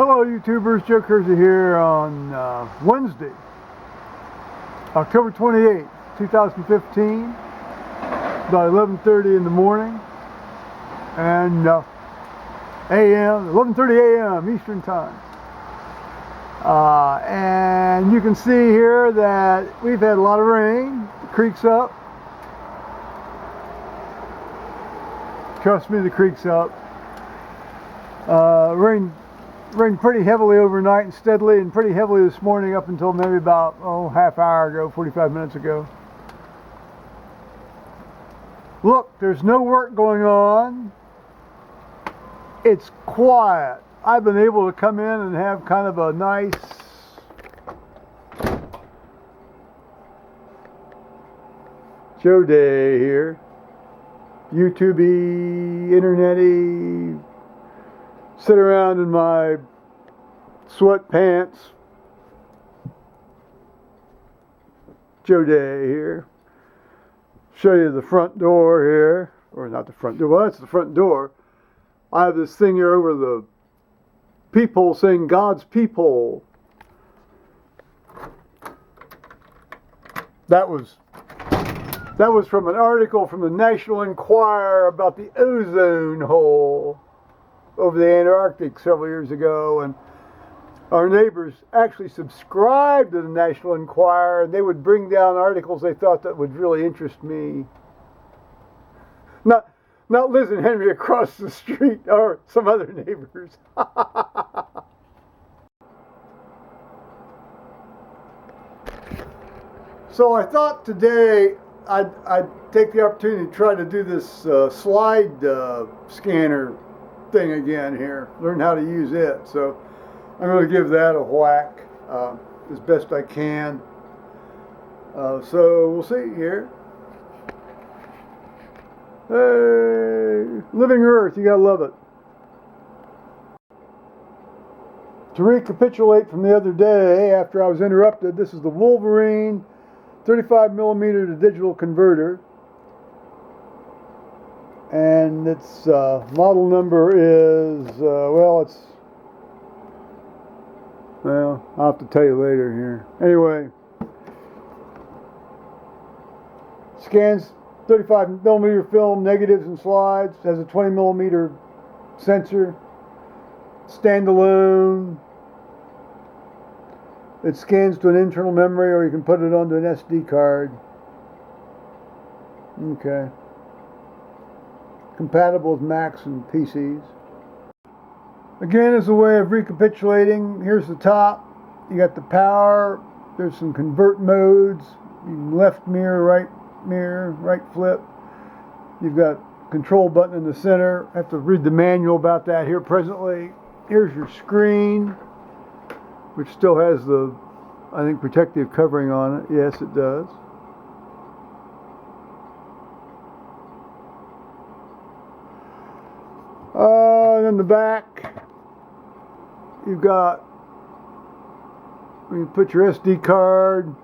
Hello YouTubers, Joe Kersey here on Wednesday, October 28th, 2015, about 11:30 in the morning, and 11:30 a.m. Eastern Time. And you can see here that we've had a lot of rain. The creek's up. Trust me, the creek's up. Rained pretty heavily overnight and steadily and pretty heavily this morning up until maybe about half hour ago, 45 minutes ago. Look, there's no work going on. It's quiet. I've been able to come in and have kind of a nice show day here. YouTube-y, internet-y, sit around in my sweatpants. Joe day here. Show you the front door here. Or not the front door. Well, that's the front door. I have this thing here over the peephole saying God's peephole. That was from an article from the National Enquirer about the ozone hole over the Antarctic several years ago, and our neighbors actually subscribed to the National Enquirer, and they would bring down articles they thought that would really interest me. Not Liz and Henry across the street or some other neighbors. So I thought today I'd take the opportunity to try to do this slide scanner thing again here, learn how to use it. So I'm going to give that a whack as best I can. So we'll see here. Hey, living Earth, you gotta love it. To recapitulate from the other day after I was interrupted, this is the Wolverine 35mm to digital converter. And its model number is, I'll have to tell you later here. Anyway, scans 35mm film, negatives and slides, has a 20mm sensor, standalone. It scans to an internal memory, or you can put it onto an SD card. Okay. Compatible with Macs and PCs. Again, as a way of recapitulating, here's the top. You got the power. There's some convert modes. Left mirror, right flip. You've got control button in the center. I have to read the manual about that here presently. Here's your screen, which still has the, I think, protective covering on it. Yes, it does. And in the back, you've got, you put your SD card,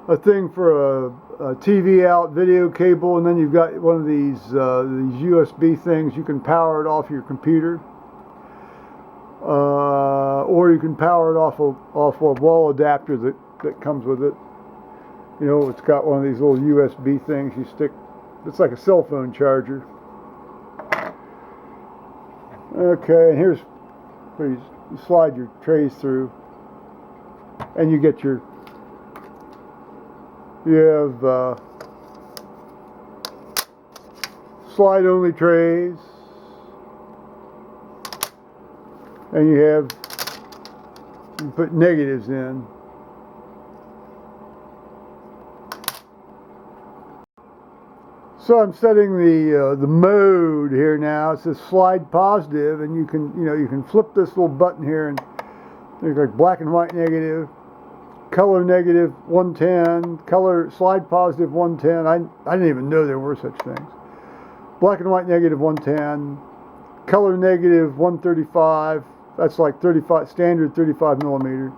a thing for a TV out, video cable, and then you've got one of these USB things. You can power it off your computer, or you can power it off a wall adapter that comes with it. You know, it's got one of these little USB things you stick. It's like a cell phone charger. Okay, and here's where you slide your trays through, and you get your. You have slide-only trays, and you put negatives in. So I'm setting the mode here now. It says slide positive, and you can flip this little button here, and there's like black and white negative. Color negative 110, color slide positive 110. I didn't even know there were such things. Black and white negative 110, color negative 135. That's like 35 standard 35mm,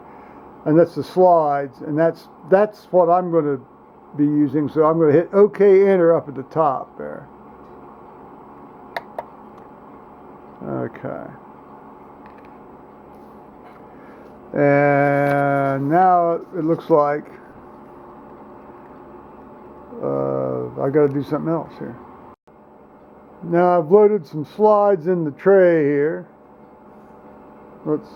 and that's the slides, and that's what I'm going to be using. So I'm going to hit OK Enter up at the top there. Okay. And now it looks like I got to do something else here. Now I've loaded some slides in the tray here. Let's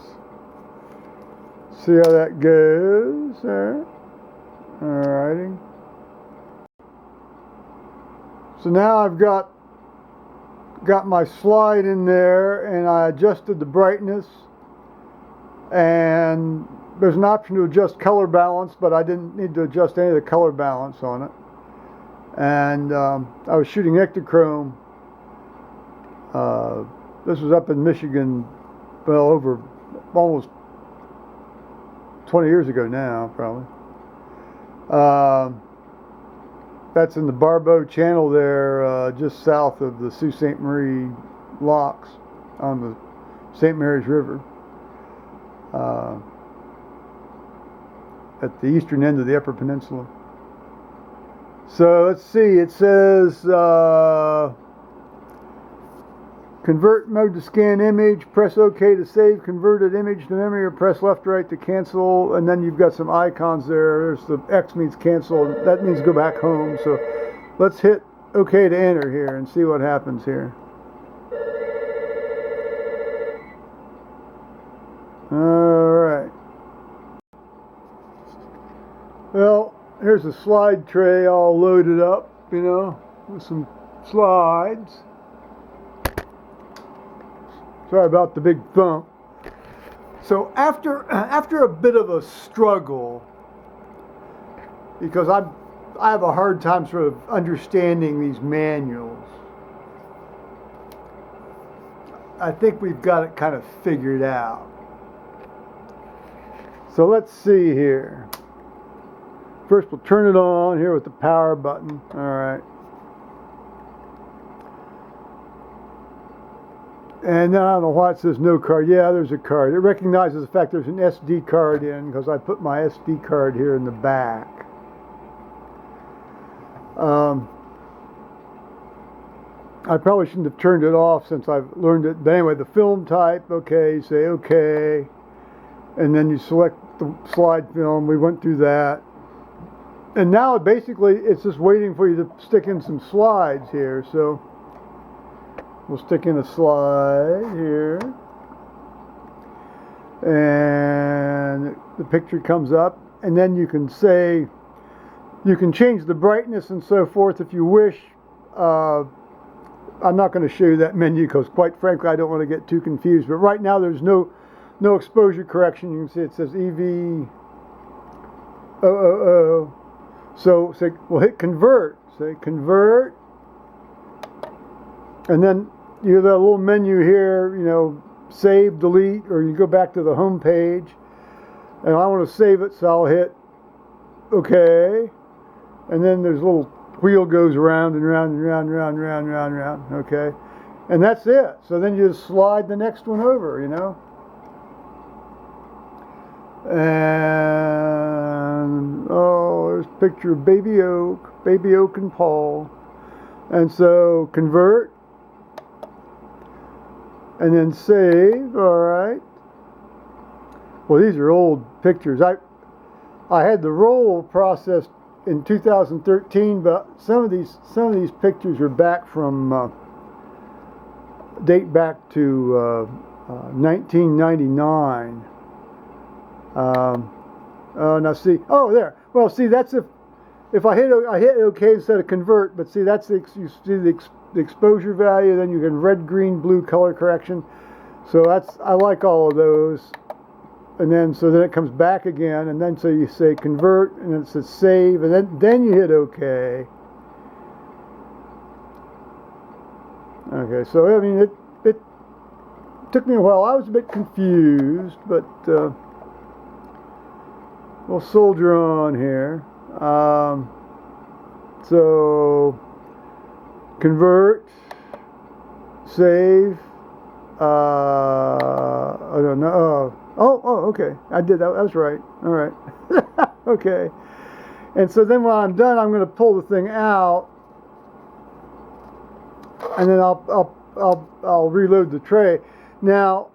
see how that goes there. Alrighty. So now I've got my slide in there, and I adjusted the brightness, and there's an option to adjust color balance, but I didn't need to adjust any of the color balance on it. And I was shooting Ektachrome. This was up in Michigan, well, over almost 20 years ago now, probably. That's in the Barbeau Channel there, just south of the Sault Ste. Marie locks on the St. Mary's River, at the eastern end of the Upper Peninsula. So let's see, it says convert mode to scan image, press OK to save converted image to memory, or press left or right to cancel, and then you've got some icons there. There's the X means cancel, that means go back home. So let's hit OK to enter here and see what happens here. Alright. Well, here's a slide tray all loaded up, you know, with some slides. Sorry about the big thump. So after a bit of a struggle, because I have a hard time sort of understanding these manuals, I think we've got it kind of figured out. So let's see here. First we'll turn it on here with the power button. All right. And then I don't know why it says no card. Yeah, there's a card. It recognizes the fact there's an SD card in, because I put my SD card here in the back. I probably shouldn't have turned it off since I've learned it. But anyway, the film type, okay, you say okay. And then you select the slide film. We went through that. And now basically it's just waiting for you to stick in some slides here. So we'll stick in a slide here, and the picture comes up, and then you can say, you can change the brightness and so forth if you wish. I'm not going to show you that menu because, quite frankly, I don't want to get too confused. But right now there's no exposure correction. You can see it says EV 000. So say, we'll hit convert. Say convert, and then you have that little menu here, you know, save, delete, or you go back to the home page. And I want to save it, so I'll hit OK. And then there's a little wheel goes around and round and round and round and round and round and round. OK. And that's it. So then you just slide the next one over, you know. And oh, there's a picture of Baby Oak and Paul. And so convert. And then save. All right. Well, these are old pictures. I had the roll processed in 2013, but some of these pictures are back from date back to 1999. Now see. Oh, there. Well, see, that's if I hit OK instead of convert. But see, that's you see the exposure value. Then you can red, green, blue color correction. So I like all of those. And then so it comes back again, and then so you say convert, and then it says save, and then you hit OK. Okay, so I mean it took me a while. I was a bit confused, but we'll soldier on here. So convert, save. I don't know. Oh, okay. I did that. That's right. All right. Okay. And so then when I'm done, I'm going to pull the thing out, and then I'll reload the tray. Now,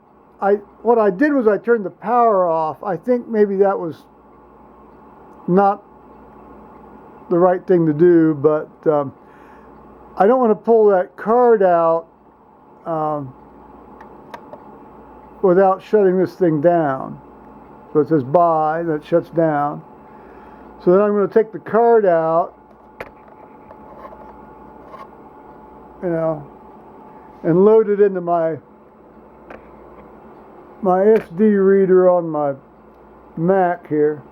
what I did was I turned the power off. I think maybe that was not the right thing to do, but I don't want to pull that card out without shutting this thing down. So it says bye, that shuts down. So then I'm going to take the card out, and load it into my SD reader on my Mac here.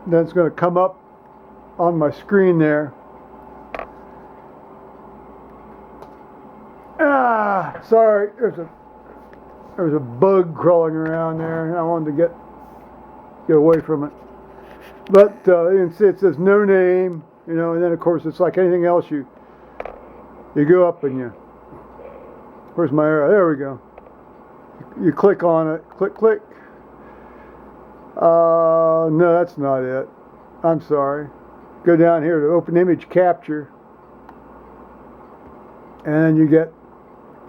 Then it's going to come up on my screen there. Sorry, there's a bug crawling around there, and I wanted to get away from it. But you can see it says no name, and then of course it's like anything else. You go up and where's my arrow? There we go. You click on it. Click. No, that's not it. I'm sorry. Go down here to open image capture, and then you get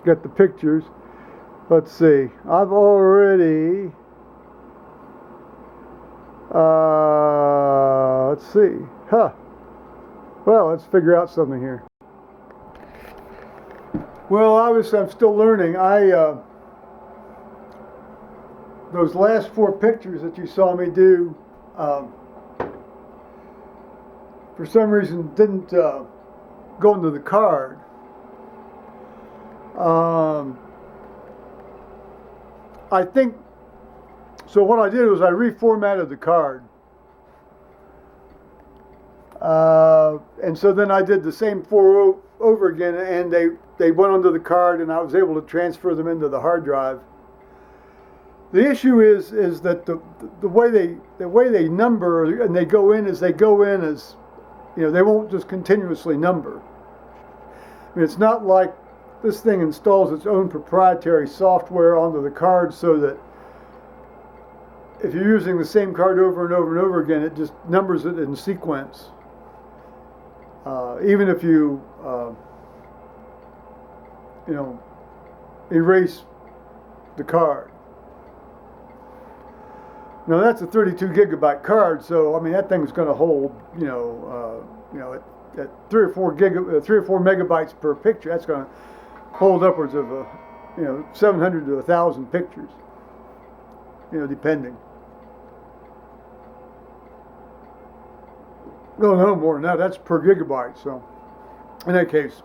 the pictures. Let's see. I've already. Let's see. Well, let's figure out something here. Well, obviously I'm still learning. Those last 4 pictures that you saw me do, for some reason didn't go into the card. I think, so what I did was I reformatted the card. And so then I did the same 4 over again, and they went onto the card, and I was able to transfer them into the hard drive. The issue is that the way they number and they go in as they won't just continuously number. I mean, it's not like this thing installs its own proprietary software onto the card so that if you're using the same card over and over and over again, it just numbers it in sequence. Even if you erase the card. Now that's a 32 gigabyte card, so I mean that thing's going to hold, at 3 or 4 megabytes per picture. That's going to hold upwards of 700 to 1,000 pictures, depending. No more than that. That's per gigabyte. So, in that case,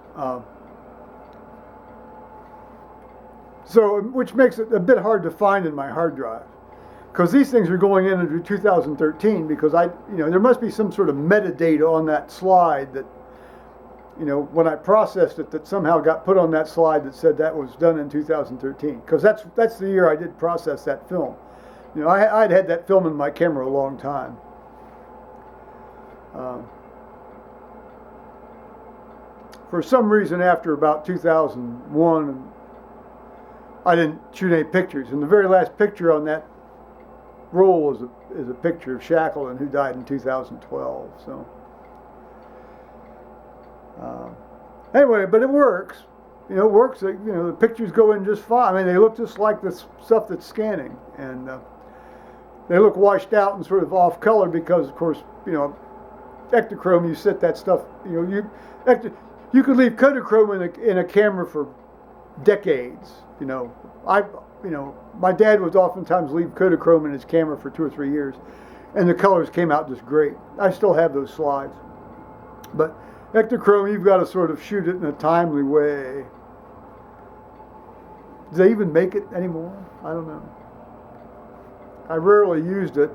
which makes it a bit hard to find in my hard drive, because these things are going in into 2013. Because there must be some sort of metadata on that slide that, when I processed it, that somehow got put on that slide that said that was done in 2013. Because that's the year I did process that film. I'd had that film in my camera a long time. For some reason, after about 2001, I didn't shoot any pictures. And the very last picture on that roll is a picture of Shackleton, who died in 2012. So anyway, but it works. It works. The pictures go in just fine. I mean, they look just like the stuff that's scanning, and they look washed out and sort of off color because, of course, Ektachrome, you set that stuff. You could leave Kodachrome in a camera for decades. My dad would oftentimes leave Kodachrome in his camera for 2 or 3 years, and the colors came out just great. I still have those slides, but Ektachrome, you've got to sort of shoot it in a timely way. Do they even make it anymore? I don't know. I rarely used it.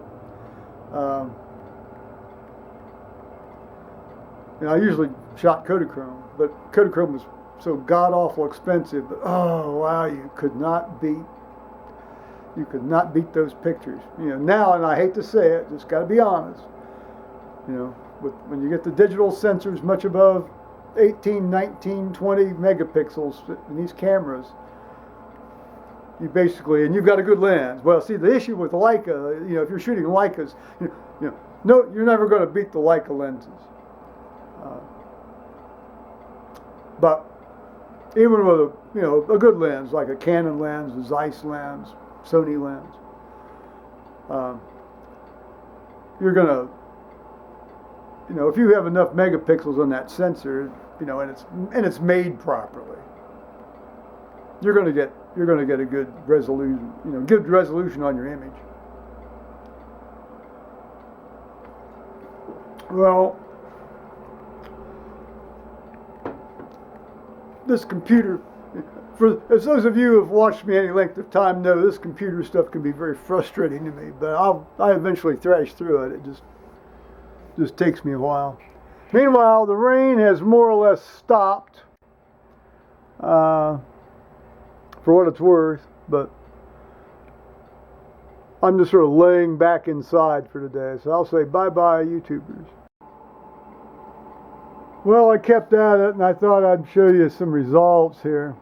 I usually shot Kodachrome, but Kodachrome was so god-awful expensive. But oh wow, you could not beat those pictures. Now, and I hate to say it, just got to be honest. When you get the digital sensors much above 18, 19, 20 megapixels in these cameras, you basically, and you've got a good lens. Well, see, the issue with Leica, if you're shooting Leicas, no, you're never going to beat the Leica lenses. But even with a good lens like a Canon lens, a Zeiss lens, Sony lens, you're gonna, if you have enough megapixels on that sensor, and it's made properly, you're gonna get a good resolution, good resolution on your image. Well, this computer, as those of you who have watched me any length of time know, this computer stuff can be very frustrating to me, but I eventually thrash through it. It just takes me a while. Meanwhile, the rain has more or less stopped, for what it's worth, but I'm just sort of laying back inside for today, so I'll say bye-bye, YouTubers. Well, I kept at it, and I thought I'd show you some results here.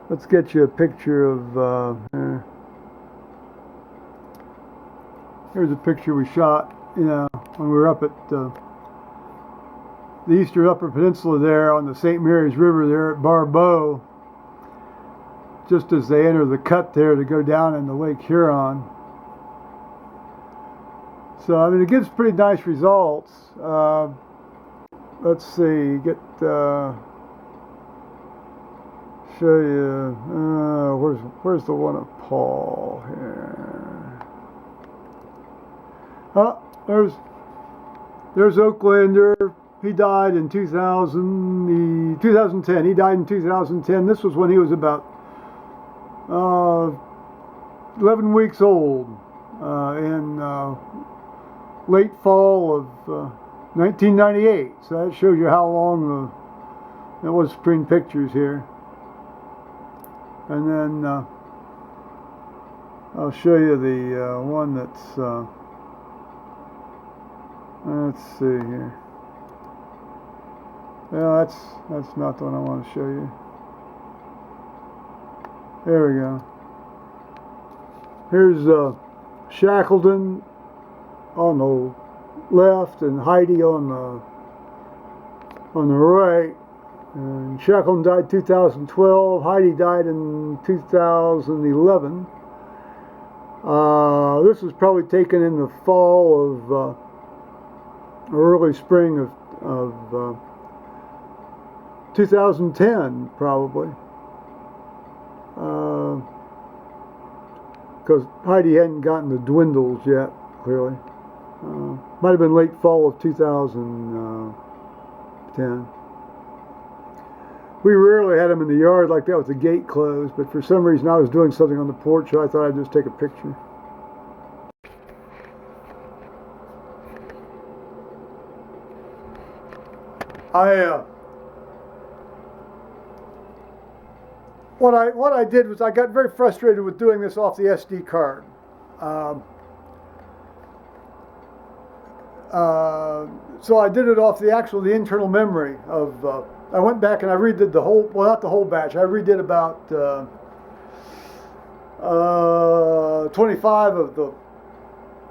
Let's get you a picture of, here's a picture we shot, when we were up at the eastern Upper Peninsula there on the St. Mary's River there at Barbeau, just as they enter the cut there to go down into Lake Huron. So, I mean, it gives pretty nice results. Let's see, show you, where's the one of Paul here? Oh, there's Oaklander. He died in 2010. He died in 2010. This was when he was about 11 weeks old, in late fall of 1998. So that shows you how long that was between pictures here. And then I'll show you the one that's, let's see here. Yeah, that's not the one I want to show you. There we go. Here's Shackleton on the left and Heidi on the right. And Shackleton died 2012. Heidi died in 2011. This was probably taken in the fall of early spring of 2010, probably. Because Heidi hadn't gotten the dwindles yet, clearly. Might have been late fall of 2010. We rarely had them in the yard like that with the gate closed, but for some reason I was doing something on the porch, so I thought I'd just take a picture. What I did was I got very frustrated with doing this off the SD card. So I did it off the internal memory of. I went back and I redid the whole, well, not the whole batch. I redid about 25 of the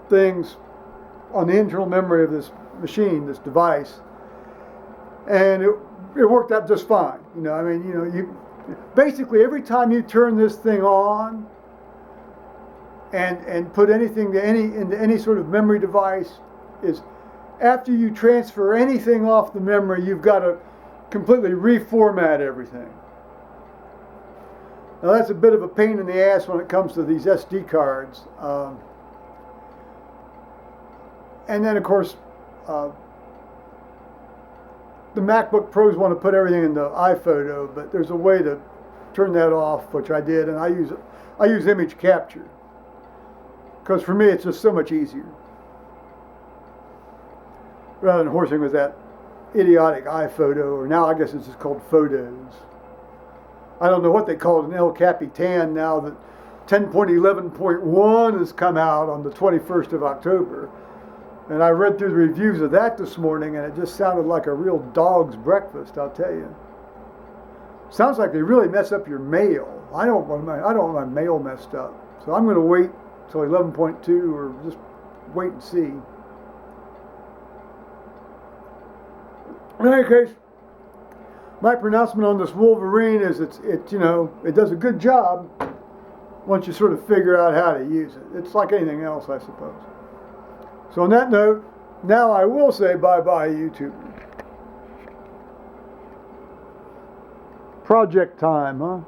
things on the internal memory of this machine, this device, and it worked out just fine. I mean, you basically every time you turn this thing on and put anything into any sort of memory device, is after you transfer anything off the memory, you've got to completely reformat everything. Now that's a bit of a pain in the ass when it comes to these SD cards. And then of course, the MacBook Pros want to put everything into iPhoto, but there's a way to turn that off, which I did, and I use image capture. Because for me it's just so much easier. Rather than horsing with that idiotic iPhoto, or now I guess it's just called Photos. I don't know what they call it in El Capitan now that 10.11.1 has come out on the 21st of October. And I read through the reviews of that this morning, and it just sounded like a real dog's breakfast, I'll tell you. Sounds like they really mess up your mail. I don't want my mail messed up. So I'm going to wait till 11.2 or just wait and see. In any case, My pronouncement on this Wolverine is it does a good job once you sort of figure out how to use it. It's like anything else, I suppose. So on that note, now I will say bye-bye, YouTube. Project time, huh?